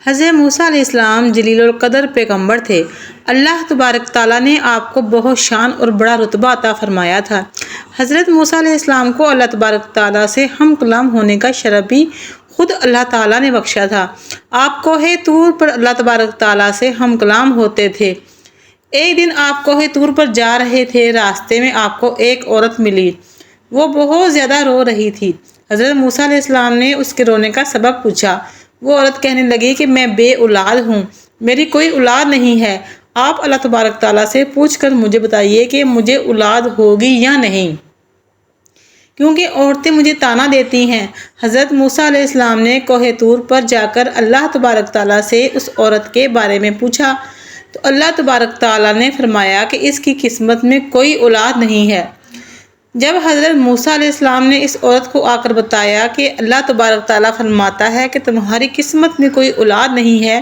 حضرت موسیٰ علیہ السلام جلیل القدر پیغمبر تھے۔ اللہ تبارک تعالیٰ نے آپ کو بہت شان اور بڑا رتبہ عطا فرمایا تھا۔ حضرت موسیٰ علیہ السلام کو اللہ تبارک تعالیٰ سے ہم کلام ہونے کا شرف بھی خود اللہ تعالیٰ نے بخشا تھا۔ آپ کوہ طور پر اللہ تبارک تعالیٰ سے ہم کلام ہوتے تھے۔ ایک دن آپ کوہ طور پر جا رہے تھے، راستے میں آپ کو ایک عورت ملی، وہ بہت زیادہ رو رہی تھی۔ حضرت موسیٰ علیہ السلام نے اس کے رونے کا سبب پوچھا۔ وہ عورت کہنے لگی کہ میں بے اولاد ہوں، میری کوئی اولاد نہیں ہے، آپ اللہ تبارک تعالیٰ سے پوچھ کر مجھے بتائیے کہ مجھے اولاد ہوگی یا نہیں، کیونکہ عورتیں مجھے طعنہ دیتی ہیں۔ حضرت موسیٰ علیہ السلام نے کوہ طور پر جا کر اللہ تبارک تعالیٰ سے اس عورت کے بارے میں پوچھا تو اللہ تبارک تعالیٰ نے فرمایا کہ اس کی قسمت میں کوئی اولاد نہیں ہے۔ جب حضرت موسیٰ علیہ السلام نے اس عورت کو آ کر بتایا کہ اللہ تبارک تعالیٰ فرماتا ہے کہ تمہاری قسمت میں کوئی اولاد نہیں ہے،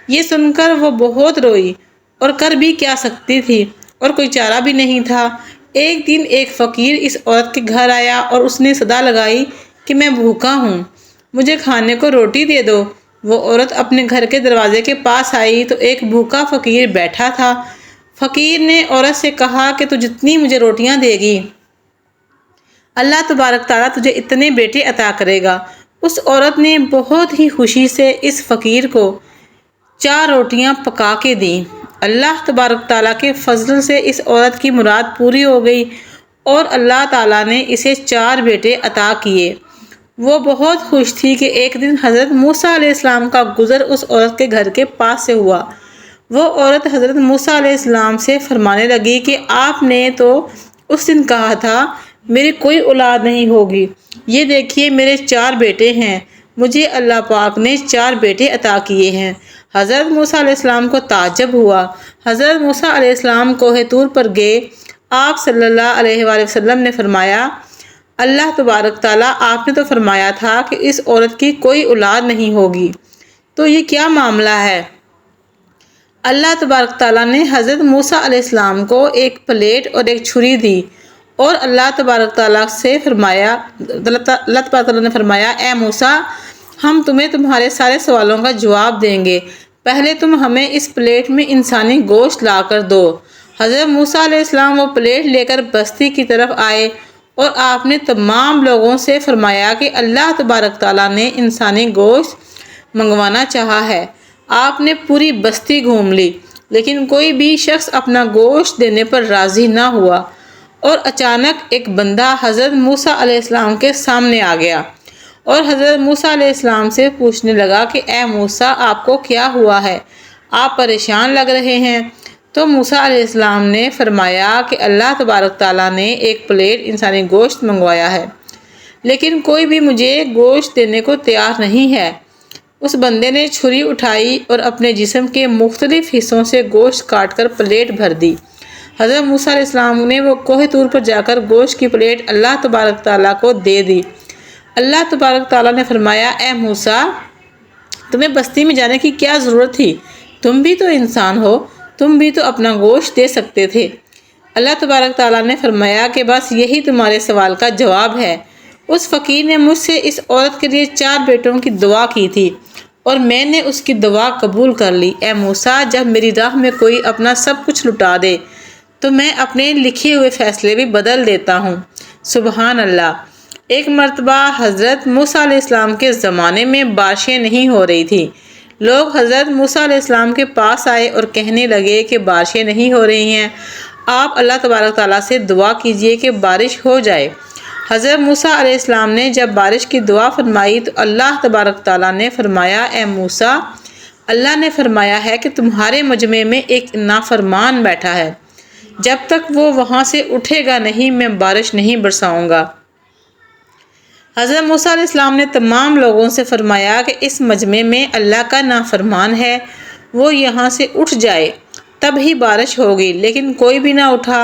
یہ سن کر وہ بہت روئی اور کر بھی کیا سکتی تھی، اور کوئی چارہ بھی نہیں تھا۔ ایک دن ایک فقیر اس عورت کے گھر آیا اور اس نے صدا لگائی کہ میں بھوکا ہوں، مجھے کھانے کو روٹی دے دو۔ وہ عورت اپنے گھر کے دروازے کے پاس آئی تو ایک بھوکا فقیر بیٹھا تھا۔ فقیر نے عورت سے کہا کہ تو جتنی مجھے روٹیاں دے گی، اللہ تبارک تعالیٰ تجھے اتنے بیٹے عطا کرے گا۔ اس عورت نے بہت ہی خوشی سے اس فقیر کو 4 روٹیاں پکا کے دیں۔ اللہ تبارک تعالیٰ کے فضل سے اس عورت کی مراد پوری ہو گئی اور اللہ تعالیٰ نے اسے 4 بیٹے عطا کیے۔ وہ بہت خوش تھی کہ ایک دن حضرت موسیٰ علیہ السلام کا گزر اس عورت کے گھر کے پاس سے ہوا۔ وہ عورت حضرت موسیٰ علیہ السلام سے فرمانے لگی کہ آپ نے تو اس دن کہا تھا میری کوئی اولاد نہیں ہوگی، یہ دیکھیے میرے 4 بیٹے ہیں، مجھے اللہ پاک نے 4 بیٹے عطا کیے ہیں۔ حضرت موسیٰ علیہ السلام کو تعجب ہوا۔ حضرت موسیٰ علیہ السلام کوہ طور پر گئے۔ آپ صلی اللہ علیہ وآلہ وسلم نے فرمایا، اللہ تبارک تعالیٰ آپ نے تو فرمایا تھا کہ اس عورت کی کوئی اولاد نہیں ہوگی، تو یہ کیا معاملہ ہے؟ اللہ تبارک تعالیٰ نے حضرت موسیٰ علیہ السلام کو ایک پلیٹ اور ایک چھری دی اور اللہ تبارک تعالیٰ سے فرمایا، اللہ تبارک تعالیٰ نے فرمایا، اے موسیٰ، ہم تمہیں تمہارے سارے سوالوں کا جواب دیں گے، پہلے تم ہمیں اس پلیٹ میں انسانی گوشت لا کر دو۔ حضرت موسیٰ علیہ السلام وہ پلیٹ لے کر بستی کی طرف آئے اور آپ نے تمام لوگوں سے فرمایا کہ اللہ تبارک تعالیٰ نے انسانی گوشت منگوانا چاہا ہے۔ آپ نے پوری بستی گھوم لی، لیکن کوئی بھی شخص اپنا گوشت دینے پر راضی نہ ہوا، اور اچانک ایک بندہ حضرت موسیٰ علیہ السلام کے سامنے آ گیا اور حضرت موسیٰ علیہ السلام سے پوچھنے لگا کہ اے موسیٰ، آپ کو کیا ہوا ہے؟ آپ پریشان لگ رہے ہیں۔ تو موسیٰ علیہ السلام نے فرمایا کہ اللہ تبارک تعالیٰ نے ایک پلیٹ انسانی گوشت منگوایا ہے، لیکن کوئی بھی مجھے گوشت دینے کو تیار نہیں ہے۔ اس بندے نے چھری اٹھائی اور اپنے جسم کے مختلف حصوں سے گوشت کاٹ کر پلیٹ بھر دی۔ حضرت موسیٰ علیہ السلام نے وہ کوہ طور پر جا کر گوشت کی پلیٹ اللہ تبارک تعالیٰ کو دے دی۔ اللہ تبارک تعالیٰ نے فرمایا، اے موسیٰ، تمہیں بستی میں جانے کی کیا ضرورت تھی؟ تم بھی تو انسان ہو، تم بھی تو اپنا گوشت دے سکتے تھے۔ اللہ تبارک تعالیٰ نے فرمایا کہ بس یہی تمہارے سوال کا جواب ہے۔ اس فقیر نے مجھ سے اس عورت کے لیے 4 بیٹوں کی دعا کی تھی اور میں نے اس کی دعا قبول کر لی۔ اے موسیٰ، جب میری راہ میں کوئی اپنا سب کچھ لٹا دے تو میں اپنے لکھے ہوئے فیصلے بھی بدل دیتا ہوں۔ سبحان اللہ۔ ایک مرتبہ حضرت موسیٰ علیہ السلام کے زمانے میں بارشیں نہیں ہو رہی تھی۔ لوگ حضرت موسیٰ علیہ السلام کے پاس آئے اور کہنے لگے کہ بارشیں نہیں ہو رہی ہیں، آپ اللہ تبارک تعالیٰ سے دعا کیجئے کہ بارش ہو جائے۔ حضرت موسیٰ علیہ السلام نے جب بارش کی دعا فرمائی تو اللہ تبارک تعالیٰ نے فرمایا، اے موسیٰ، اللہ نے فرمایا ہے کہ تمہارے مجمع میں ایک نافرمان بیٹھا ہے، جب تک وہ وہاں سے اٹھے گا نہیں میں بارش نہیں برساؤں گا۔ حضرت موسیٰ علیہ السلام نے تمام لوگوں سے فرمایا کہ اس مجمع میں اللہ کا نافرمان ہے، وہ یہاں سے اٹھ جائے تب ہی بارش ہوگی، لیکن کوئی بھی نہ اٹھا۔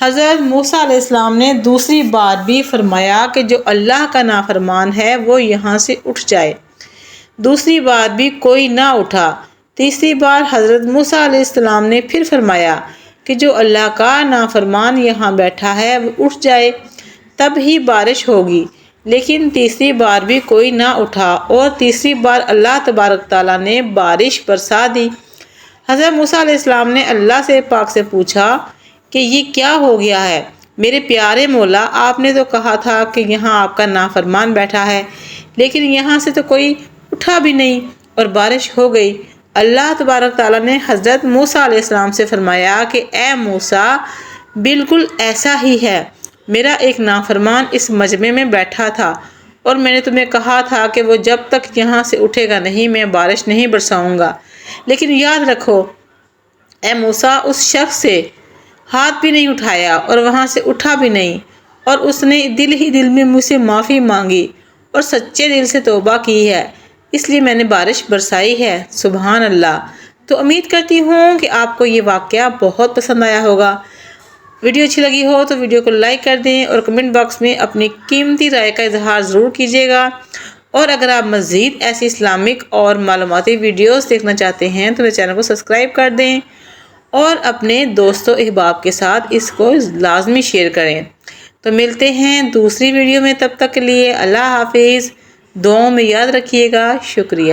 حضرت موسیٰ علیہ السلام نے دوسری بار بھی فرمایا کہ جو اللہ کا نافرمان ہے وہ یہاں سے اٹھ جائے، دوسری بار بھی کوئی نہ اٹھا۔ تیسری بار حضرت موسیٰ علیہ السلام نے پھر فرمایا کہ جو اللہ کا نافرمان یہاں بیٹھا ہے وہ اٹھ جائے تب ہی بارش ہوگی، لیکن تیسری بار بھی کوئی نہ اٹھا اور تیسری بار اللہ تبارک تعالیٰ نے بارش برسا دی۔ حضرت موسیٰ علیہ السلام نے اللہ سے پاک سے پوچھا کہ یہ کیا ہو گیا ہے؟ میرے پیارے مولا، آپ نے تو کہا تھا کہ یہاں آپ کا نافرمان بیٹھا ہے، لیکن یہاں سے تو کوئی اٹھا بھی نہیں اور بارش ہو گئی۔ اللہ تبارک تعالیٰ نے حضرت موسیٰ علیہ السلام سے فرمایا کہ اے موسیٰ، بالکل ایسا ہی ہے، میرا ایک نافرمان اس مجمع میں بیٹھا تھا اور میں نے تمہیں کہا تھا کہ وہ جب تک یہاں سے اٹھے گا نہیں میں بارش نہیں برساؤں گا، لیکن یاد رکھو اے موسیٰ، اس شخص سے ہاتھ بھی نہیں اٹھایا اور وہاں سے اٹھا بھی نہیں، اور اس نے دل ہی دل میں مجھ سے معافی مانگی اور سچے دل سے توبہ کی ہے، اس لیے میں نے بارش برسائی ہے۔ سبحان اللہ۔ تو امید کرتی ہوں کہ آپ کو یہ واقعہ بہت پسند آیا ہوگا۔ ویڈیو اچھی لگی ہو تو ویڈیو کو لائک کر دیں اور کمنٹ باکس میں اپنی قیمتی رائے کا اظہار ضرور کیجیے گا، اور اگر آپ مزید ایسی اسلامک اور معلوماتی ویڈیوز دیکھنا چاہتے ہیں تو میرے چینل کو سبسکرائب کر دیں اور اپنے دوست و احباب کے ساتھ اس کو لازمی شیئر کریں۔ تو ملتے ہیں دوسری ویڈیو میں، تب تک کے لیے اللہ حافظ، دعاؤں میں یاد رکھیے گا۔ شکریہ۔